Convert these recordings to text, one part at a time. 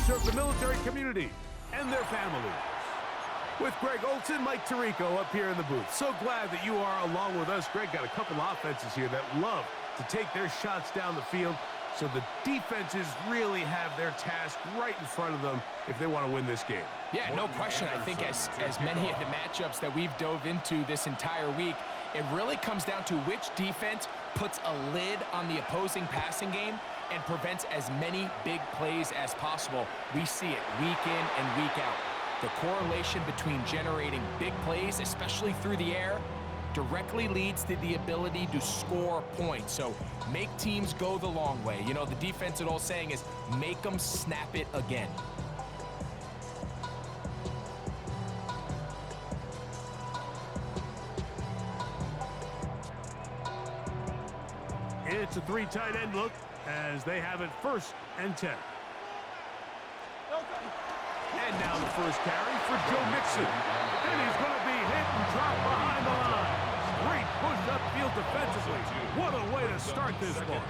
serve the military community and their families. With Greg Olson, Mike Tirico up here in the booth. So glad that you are along with us. Greg got a couple offenses here that love to take their shots down the field, so the defenses really have their task right in front of them if they want to win this game. Yeah, no question. I think as many of the matchups that we've dove into this entire week, it really comes down to which defense puts a lid on the opposing passing game and prevents as many big plays as possible. We see it week in and week out. The correlation between generating big plays, especially through the air, directly leads to the ability to score points. So make teams go the long way. You know, the defensive old saying is make them snap it again. It's a three tight end look as they have it 1st and 10. And now the first carry for Joe Mixon. And he's going to be hit and dropped behind the line. Great push upfield defensively. What a way to start this one.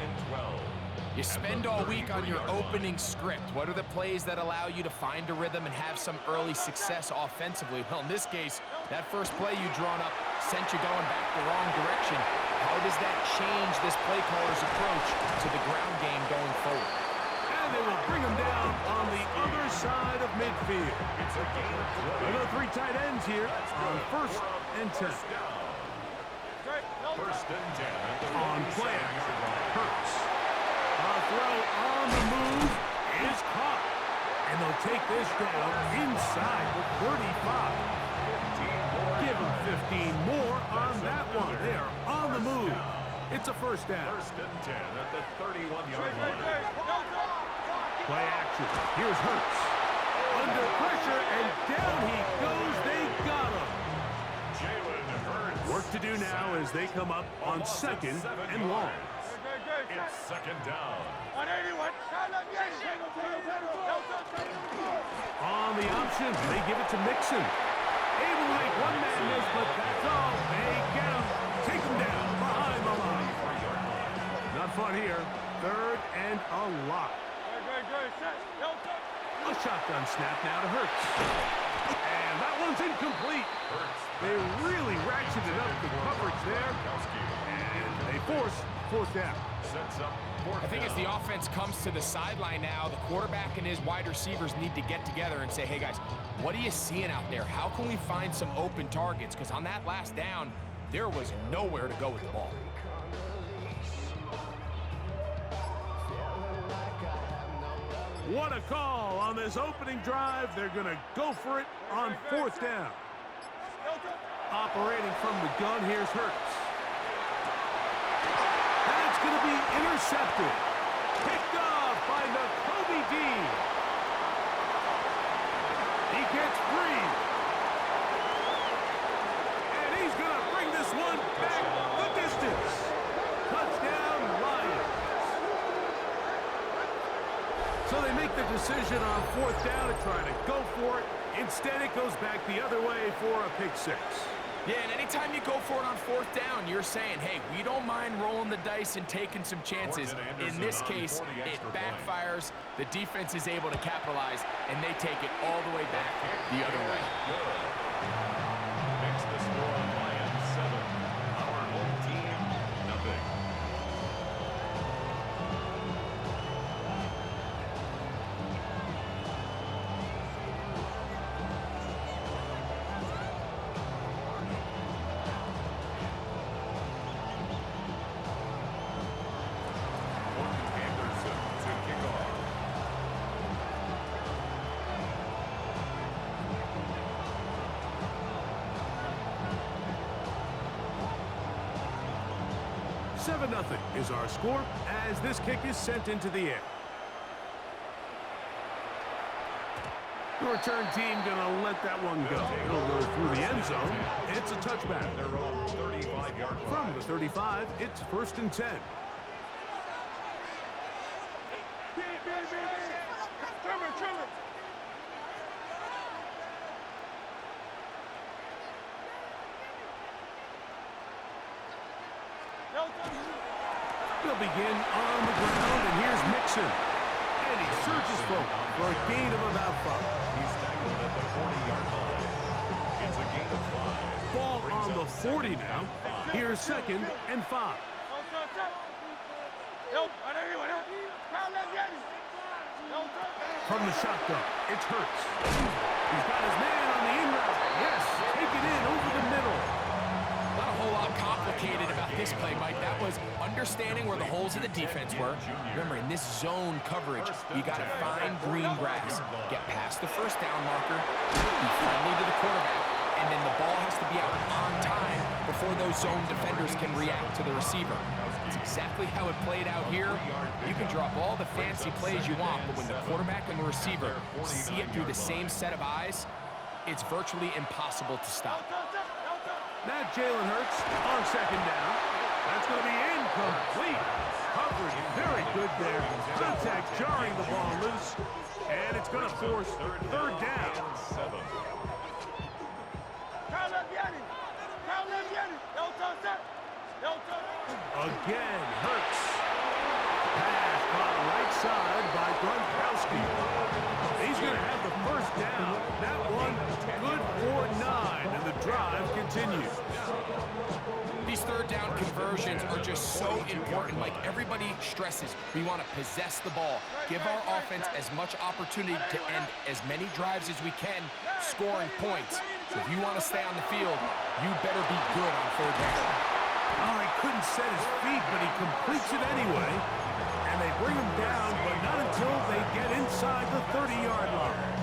You spend all week on your opening script. What are the plays that allow you to find a rhythm and have some early success offensively? Well, in this case, that first play you drawn up sent you going back the wrong direction. How does that change this play caller's approach to the ground game going forward? And they will bring him down on the other side of midfield. Another three tight ends here on 1st and 10. On play, Hurts. A throw on the move is caught. And they'll take this down inside the 35. Give them 15 more on that one. They are on the move. It's a 1st down. 1st and 10 at the 31-yard line. Play action. Here's Hurts. Under pressure, and down he goes. They got him. Jalen Hurts. Work to do now as they come up on 2nd and long. It's 2nd down. On the option, they give it to Mixon. Able to make one man miss, but that's all. They get him. Take him down behind the line. Not fun here. 3rd and a lot. A shotgun snap now to Hurts. And that one's incomplete. They really ratcheted up the coverage there. And they force 4th down. I think as the offense comes to the sideline now, the quarterback and his wide receivers need to get together and say, hey guys, what are you seeing out there? How can we find some open targets? Because on that last down, there was nowhere to go with the ball. What a call on this opening drive. They're going to go for it on 4th down. Operating from the gun, here's Hurts. And it's going to be intercepted. Picked off by Nakobe Dean. He gets free. And he's going to bring this one back the distance. Touchdown, Lions. So they make the decision on 4th down to try to go for it. Instead, it goes back the other way for a pick 6. Yeah, and anytime you go for it on 4th down, you're saying, hey, we don't mind rolling the dice and taking some chances. In this case, it backfires. The defense is able to capitalize, and they take it all the way back the other way. Makes the score Lions 7. Our home team, nothing. Anderson to kick off. Seven 0 is our score as this kick is sent into the air. The return team gonna let that one go. It'll go through the end zone. It's a touchback. They're on 35-yard line. From the 35, it's 1st and 10. They'll begin on the ground, and here's Mixon. And he surges forward for a gain of about 5. He's tackled at the 40-yard line. It's a gain of 5. Ball on the 40 now. Here's 2nd and 5. From the shotgun, it's Hurts. He's got his man on the in route. Yes, take it in over the middle. Not a whole lot complicated about this play, Mike. That was understanding where the holes in the defense were. Remember, in this zone coverage, you got to find green grass, get past the first down marker, be friendly to the quarterback, and then the ball has to be out on time before those zone defenders can react to the receiver. It's exactly how it played out here. You can drop all the fancy plays you want, but when the quarterback and the receiver see it through the same set of eyes, it's virtually impossible to stop. Now Jalen Hurts on 2nd down. That's going to be incomplete. Coverage very good there. Contact jarring the ball loose. And it's going to force 3rd down. Again, Hurts. Pass on the right side by Gronkowski. He's going to have the 1st down. That one good for 9, and the drive continues. These 3rd down conversions are just so important. Like everybody stresses, we want to possess the ball, give our offense as much opportunity to end as many drives as we can, scoring points. So if you want to stay on the field, you better be good on 3rd down. Oh, he couldn't set his feet, but he completes it anyway. And they bring him down, but not until they get inside the 30-yard line.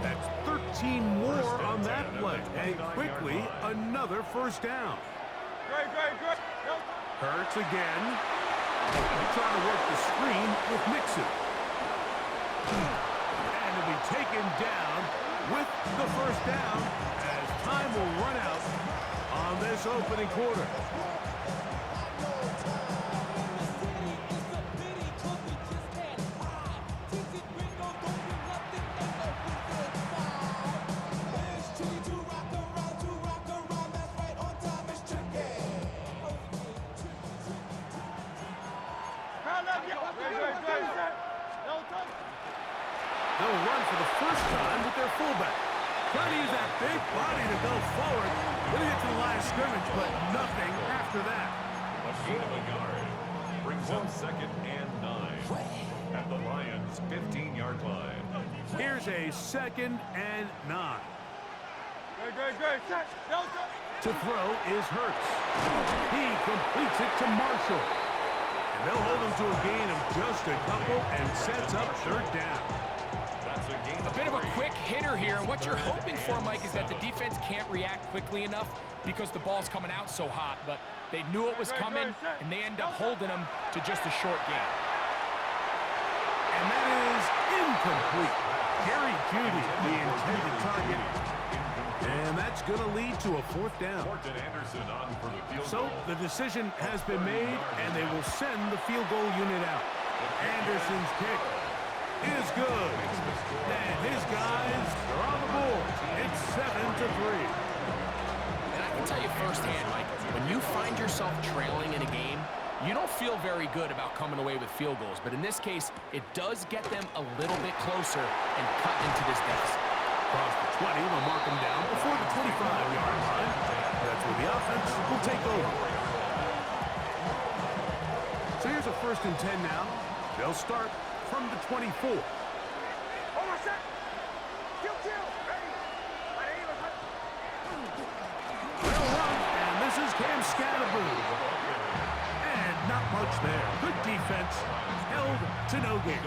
That's 13 more on that play. And quickly, another 1st down. Hurts again. Trying to work the screen with Mixon. And he'll be taken down with the 1st down as time will run out on this opening quarter. They'll run for the 1st time with their fullback. Trying to use that big body to go forward. Going to get to the line of scrimmage, but nothing after that. A gain of a yard. Brings up 2nd and 9. At the Lions' 15-yard line. Here's a 2nd and 9. To throw is Hurts. He completes it to Marshall. And they'll hold him to a gain of just a couple and sets up 3rd down. A bit of a quick hitter here, and what you're hoping for, Mike, is that the defense can't react quickly enough because the ball's coming out so hot, but they knew it was coming, and they end up holding them to just a short gain. And that is incomplete. Jerry Jeudy, the intended target. And that's going to lead to a 4th down. So the decision has been made, and they will send the field goal unit out. Anderson's kick is good. And his guys are on the board. It's 7-3. And I can tell you firsthand, Mike, when you find yourself trailing in a game, you don't feel very good about coming away with field goals. But in this case, it does get them a little bit closer and cut into this deficit. Across the 20, they'll mark him down before the 25-yard line. That's where the offense will take over. So here's a 1st and 10 now. They'll start from the 24. They'll run, and this is Cam Scatterboo. And not much there. Good defense. Held to no gain.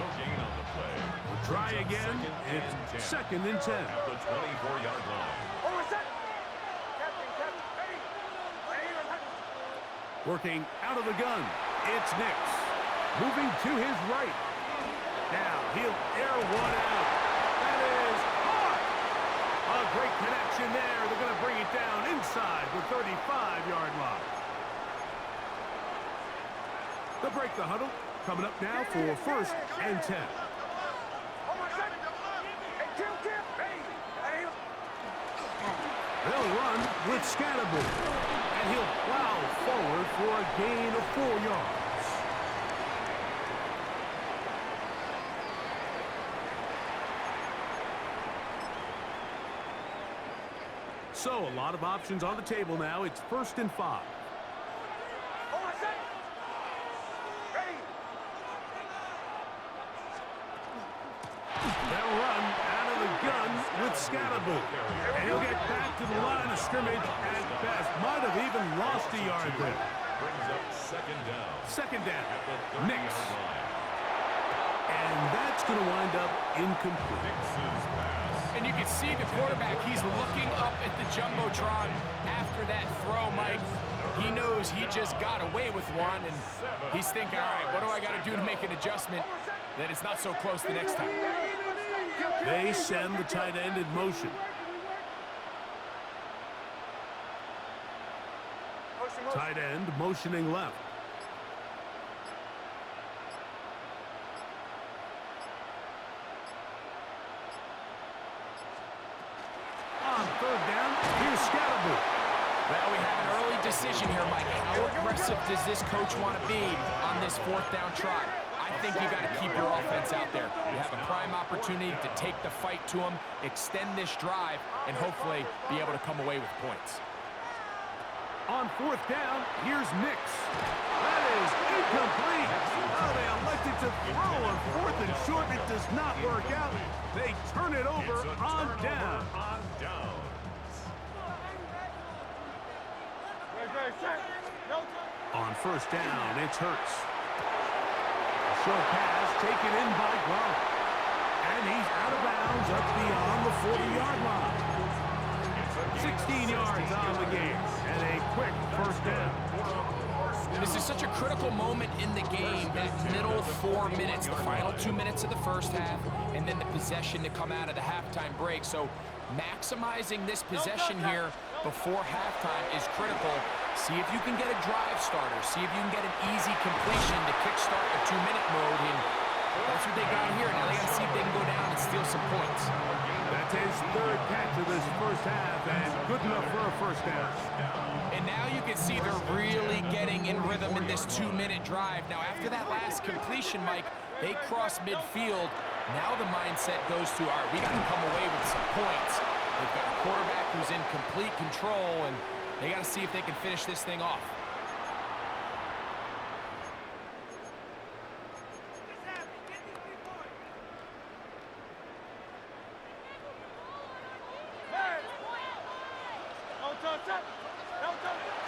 We'll try again. It's 2nd and 10. At the 24-yard line. Working out of the gun. It's Nix. Moving to his right. Now he'll air one out. That is hard. A great connection there. They're going to bring it down inside the 35-yard line. They'll break the huddle. Coming up now for 1st and 10. They'll run with Scatterboo. And he'll plow forward for a gain of 4 yards. So, a lot of options on the table now. It's 1st and 5. They'll run out of the gun with Scatterboo. And he'll get back to the line of scrimmage at best. Might have even lost a yard there. Brings up 2nd down. 2nd down. Nix. And that's going to wind up incomplete. Nix's pass. And you can see the quarterback, he's looking up at the Jumbotron after that throw, Mike. He knows he just got away with one, and he's thinking, all right, what do I got to do to make an adjustment that it's not so close the next time? They send the tight end in motion. Tight end motioning left. On 3rd down, here's Scatterboo. Well, we have an early decision here, Mike. How aggressive does this coach want to be on this 4th down try? I think you got to keep your offense out there. You have a prime opportunity to take the fight to them, extend this drive, and hopefully be able to come away with points. On 4th down, here's Nix. That is incomplete. Oh, they elected to throw on 4th and short. It does not work out. They turn it over on down. On downs. On 1st down, it's Hurts. Short pass taken in by Gronk. And he's out of bounds up beyond the 40-yard line. 16 yards on the game. And a quick 1st down. This is such a critical moment in the game, that middle 4 minutes, the final 2 minutes of the first half, and then the possession to come out of the halftime break. So maximizing this possession here before halftime is critical. See if you can get a drive starter. See if you can get an easy completion to kickstart a 2-minute mode. And that's what they got here. Now they got to see if they can go down and steal some points. That's his 3rd catch of this first half, and good enough for a 1st down. And now you can see they're really getting in rhythm in this 2-minute drive. Now after that last completion, Mike, they cross midfield. Now the mindset goes to, all right, we got to come away with some points. They've got a quarterback who's in complete control, and they got to see if they can finish this thing off.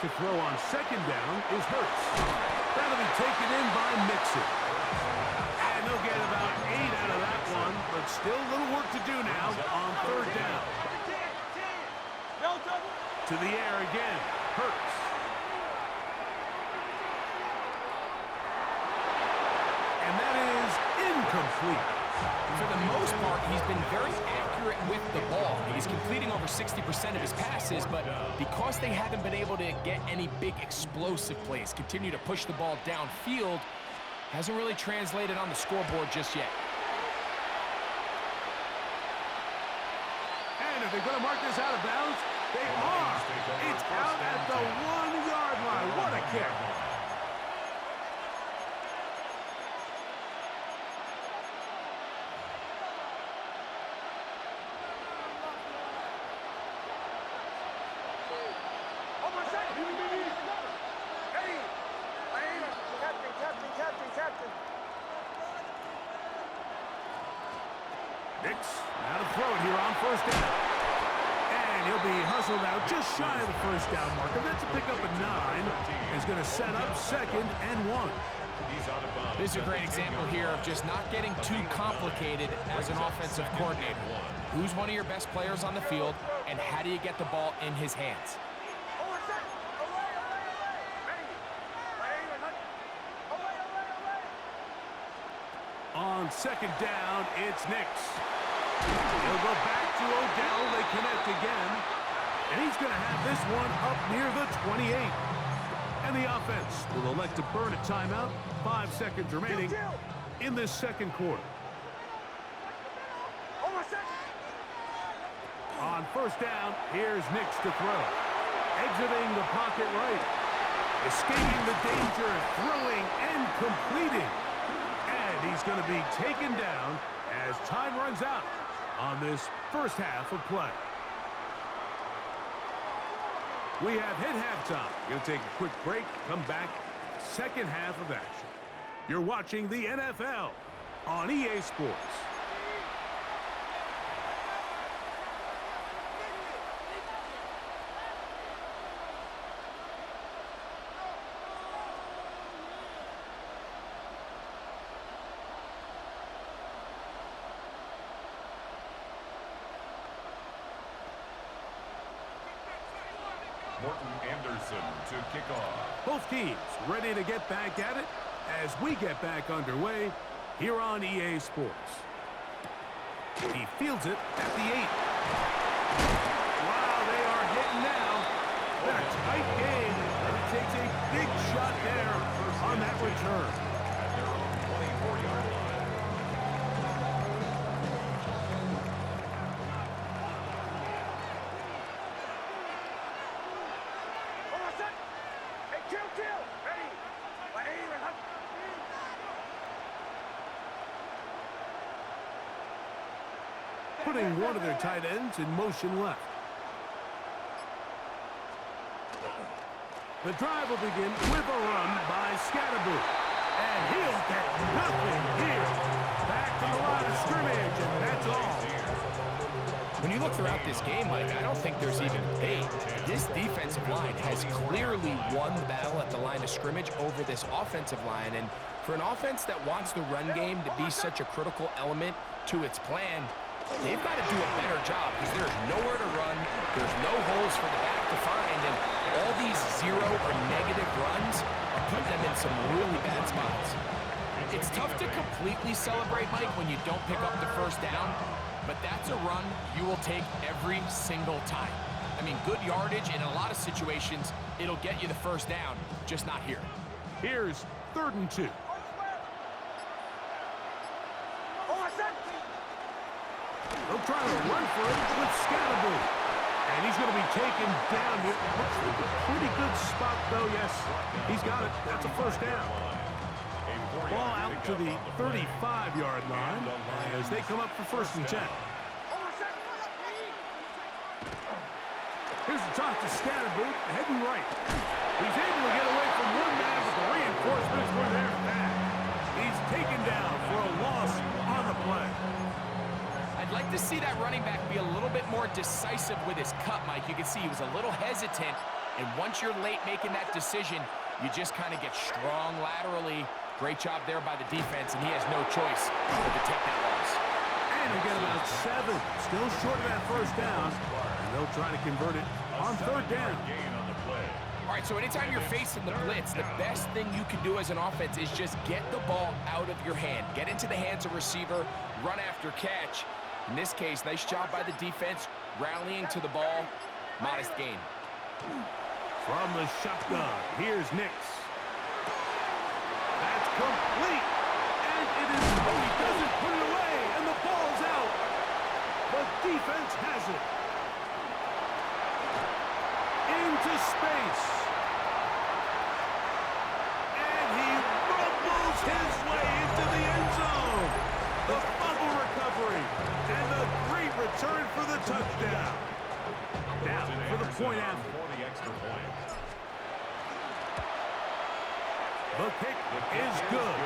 To throw on 2nd down is Hurts. That'll be taken in by Mixon. And they'll get about 8 out of that one, but still a little work to do now on 3rd down. To the air again, Hurts. And that is incomplete. For the most part, he's been very accurate with the ball. He's completing over 60% of his passes, but because they haven't been able to get any big explosive plays, continue to push the ball downfield, hasn't really translated on the scoreboard just yet. And if they're going to mark this out of bounds, they are. It's out at the 1-yard line. What a kick. Nix, now to throw it here on 1st down. And he'll be hustled out just shy of the 1st down marker. That's a pickup of 9. He's going to set up 2nd and 1. This is a great example here of just not getting too complicated as an offensive coordinator. Who's one of your best players on the field, and how do you get the ball in his hands? On 2nd down, it's Nix. He'll go back to Odell. They connect again. And he's going to have this one up near the 28. And the offense will elect to burn a timeout. 5 seconds remaining in this 2nd quarter. On 1st down, here's Nix to throw. Exiting the pocket right. Escaping the danger, throwing and completing. And he's going to be taken down as time runs out on this first half of play. We have hit halftime. Going to take a quick break, come back, second half of action. You're watching the NFL on EA Sports. Morton Anderson to kick off. Both teams ready to get back at it as we get back underway here on EA Sports. He fields it at the 8. Wow, they are hitting now. Been a tight game, and he takes a big shot there on that return. At their own 24-yard line. Putting one of their tight ends in motion left. The drive will begin with a run by Scatterboot. And he'll get nothing here. Back to the line of scrimmage, and that's all. When you look throughout this game, Mike, I don't think there's even debate. This defensive line has clearly won the battle at the line of scrimmage over this offensive line. And for an offense that wants the run game to be such a critical element to its plan, they've got to do a better job because there's nowhere to run, there's no holes for the back to find, and all these zero or negative runs are putting them in some really bad spots. It's tough to completely celebrate, Mike, when you don't pick up the first down, but that's a run you will take every single time. I mean, good yardage, and in a lot of situations, it'll get you the first down, just not here. Here's 3rd and 2. They'll try to run for it with Scatterboot. And he's going to be taken down here. Looks like a pretty good spot, though. Yes, he's got it. That's a first down. Ball out to the 35-yard line as they come up for 1st and 10. Here's the toss to Scatterboot, heading right. He's able to get away from one man, but the reinforcements were there fast. He's taken down for a loss on the play. I'd like to see that running back be a little bit more decisive with his cut, Mike. You can see he was a little hesitant, and once you're late making that decision, you just kind of get strong laterally. Great job there by the defense, and he has no choice but to take that loss. And they get about 7. Still short of that first down, and they'll try to convert it on 3rd down. All right, so anytime you're facing the blitz, the best thing you can do as an offense is just get the ball out of your hand. Get into the hands of receiver, run after catch. In this case, nice job by the defense, rallying to the ball. Modest gain. From the shotgun, here's Nix. That's complete. And it is, oh, he doesn't put it away, and the ball's out. The defense has it. Into space. And he rumbles his way into the end zone. The fumble recovery. And a great return for the touchdown. Now for the point after. The kick is good.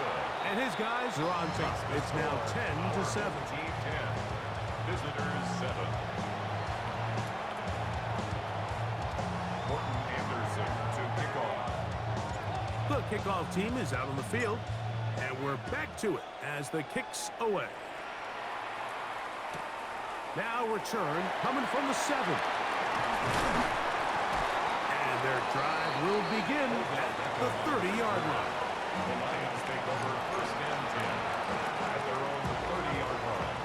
And his guys are on top. It's now 10-7. Team 10. Visitors 7. Morton Anderson to kick off. The kickoff team is out on the field. And we're back to it as the kick's away. Now return coming from the 7. And their drive will begin at the 30-yard line. The Lions take over 1st and 10 at their own 30-yard line.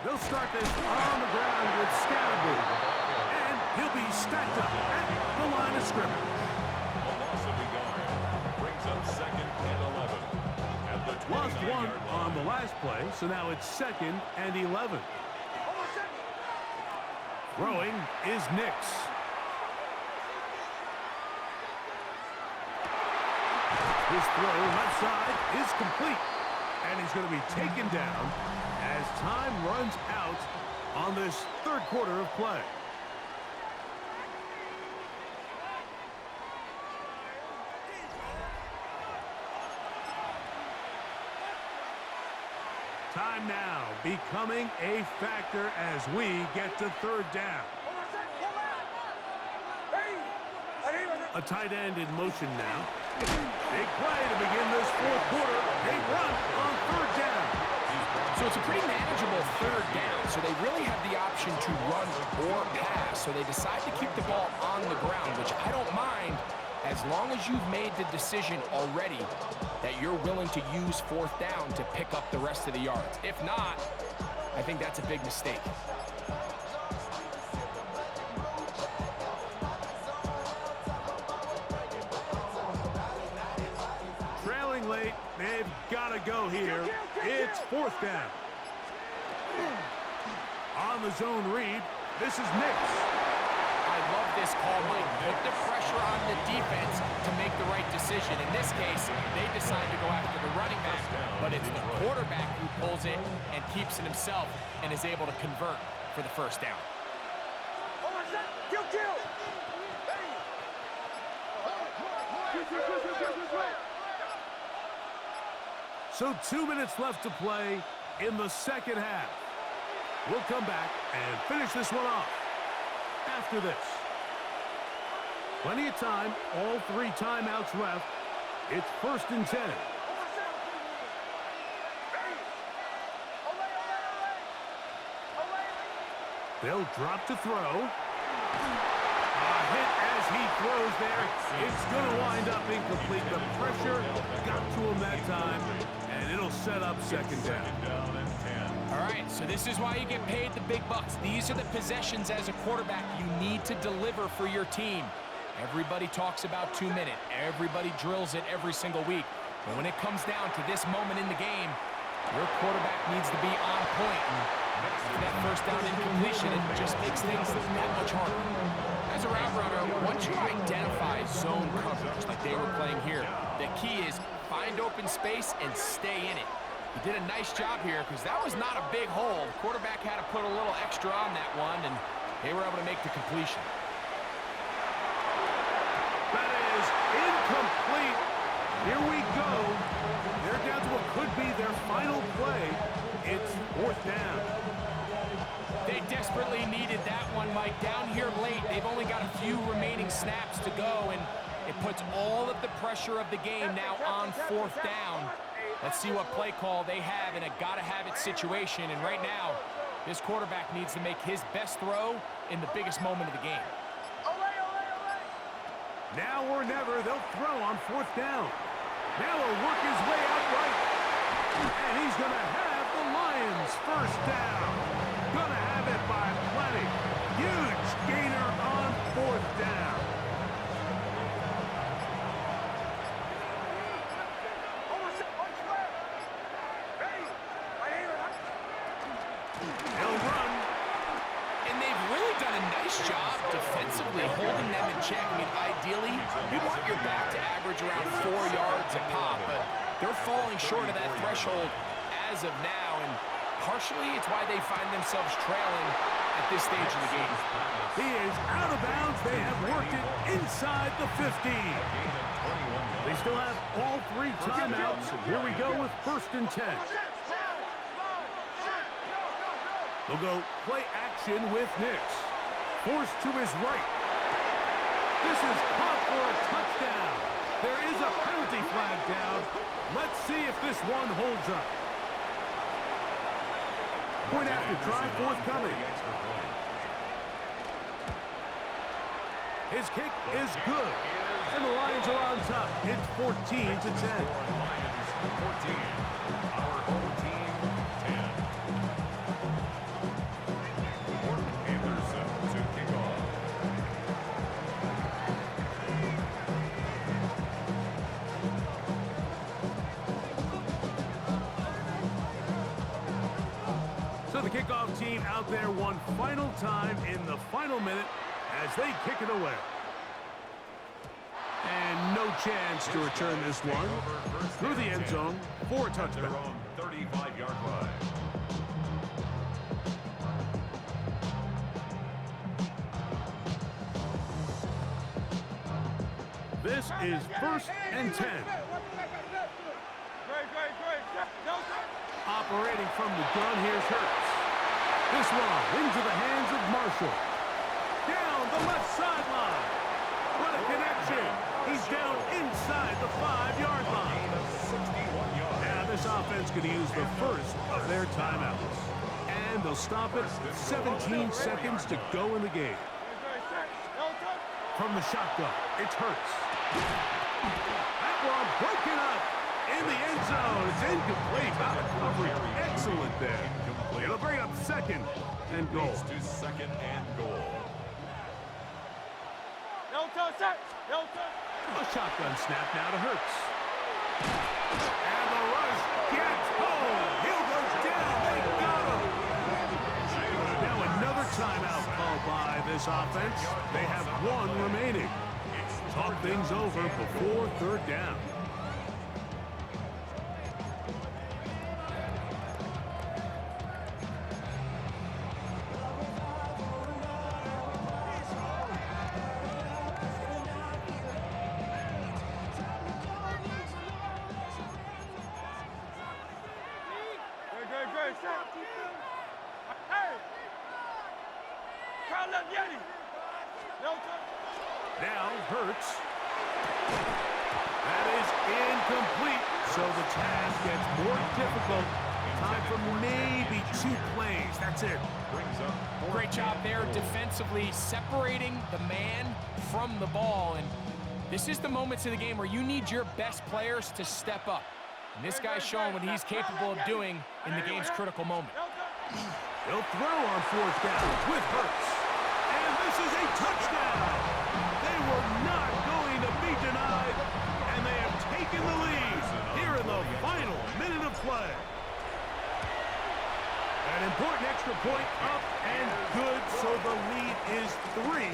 They'll start this on the ground with Scatterboot. And he'll be stacked up at the line of scrimmage. A loss of a yard brings up 2nd and 11. At the Lost 1 29-yard line. on the last play, so now it's 2nd and 11. Throwing is Nix. His throw left side is complete. And he's going to be taken down as time runs out on this third quarter of play. Time now becoming a factor as we get to third down. A tight end in motion now. Big play to begin this fourth quarter. They run on third down. So it's a pretty manageable third down, so they really have the option to run or pass. So they decide to keep the ball on the ground, which I don't mind as long as you've made the decision already that you're willing to use fourth down to pick up the rest of the yards. If not, I think that's a big mistake. Trailing late, they've got to go here. It's fourth down. On the zone read, this is Nix. I love this call, Mike. Put the pressure on the defense to make the right decision. In this case, they decide to go after the running back, but it's the quarterback who pulls it and keeps it himself and is able to convert for the first down. So 2 minutes left to play in the second half. We'll come back and finish this one off after this. Plenty of time, all 3 timeouts left. It's 1st and 10. They'll drop to throw. A hit as he throws there. It's going to wind up incomplete. The pressure got to him that time, and it'll set up second down. All right, so this is why you get paid the big bucks. These are the possessions as a quarterback you need to deliver for your team. Everybody talks about 2 minutes. Everybody drills it every single week. But when it comes down to this moment in the game, your quarterback needs to be on point. And for that first down incompletion, it just makes things that much harder. As a route runner, once you identify zone coverage like they were playing here, the key is find open space and stay in it. He did a nice job here because that was not a big hole. The quarterback had to put a little extra on that one, and they were able to make the completion. That is incomplete. Here we go. They're down to what could be their final play. It's fourth down. They desperately needed that one, Mike. Down here late, they've only got a few remaining snaps to go, and it puts all of the pressure of the game now on fourth down. Let's see what play call they have in a gotta-have-it situation. And right now, this quarterback needs to make his best throw in the biggest moment of the game. Now or never, they'll throw on fourth down. Now he'll work his way out right. And he's going to have the Lions first down. Going to have it by plenty. Huge gainer on fourth down. He'll run. And they've really done a nice job defensively holding them in check. I mean, ideally, you want your back to average around 4 yards a pop, but they're falling short of that threshold as of now, and partially it's why they find themselves trailing at this stage of the game. He is out of bounds. They have worked it inside the 15. They still have all 3 timeouts. Here we go with 1st and 10. They'll go play action with Nix. Forced to his right. This is caught for a touchdown. There is a penalty flag down. Let's see if this one holds up. Point after try forthcoming. His kick is good. And the Lions are on top. It's 14-10. 14. Our home team, 10. Morton Anderson to kick off. So the kickoff team out there one final time in the final minute as they kick it away. And no chance to return this one through the end zone for a touchdown. 35-yard line. This is 1st and 10. Operating from the gun, here's Hurts. This one into the hands of Marshall. Down the left sideline. What a connection. He's down inside the 5-yard line. Now this offense going to use the first of their timeouts. And they'll stop it. 17 seconds to go in the game. From the shotgun, it's Hurts. That one broken up in the end zone. It's incomplete. Out of coverage. Excellent there. It'll bring up 2nd and goal. Leads to 2nd and goal. A shotgun snap now to Hurts. And the rush gets home. Hill goes down. They got him. Now another timeout called by this offense. They have 1 remaining. Talk things over before 3rd down. Now Hurts. That is incomplete. So the task gets more difficult. Time for maybe 2 plays. That's it. Brings up Great job there defensively, separating the man from the ball. And this is the moments of the game where you need your best players to step up. And this guy's showing what he's capable of doing in the game's critical moment. He'll throw on 4th down with Hurts. And this is a touchdown. They were not going to be denied. And they have taken the lead here in the final minute of play. An important extra point up and good, so the lead is 3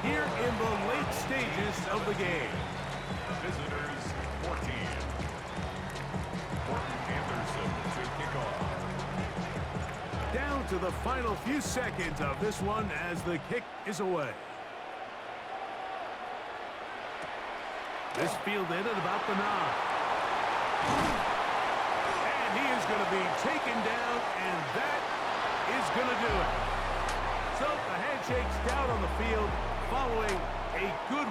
here in the late stages of the game. visitors 14. Morton Anderson to kick off. Down to the final few seconds of this one as the kick is away. This fielded at about the 9. And he is going to be taken down, and that is going to do it. So the handshake's down on the field following a good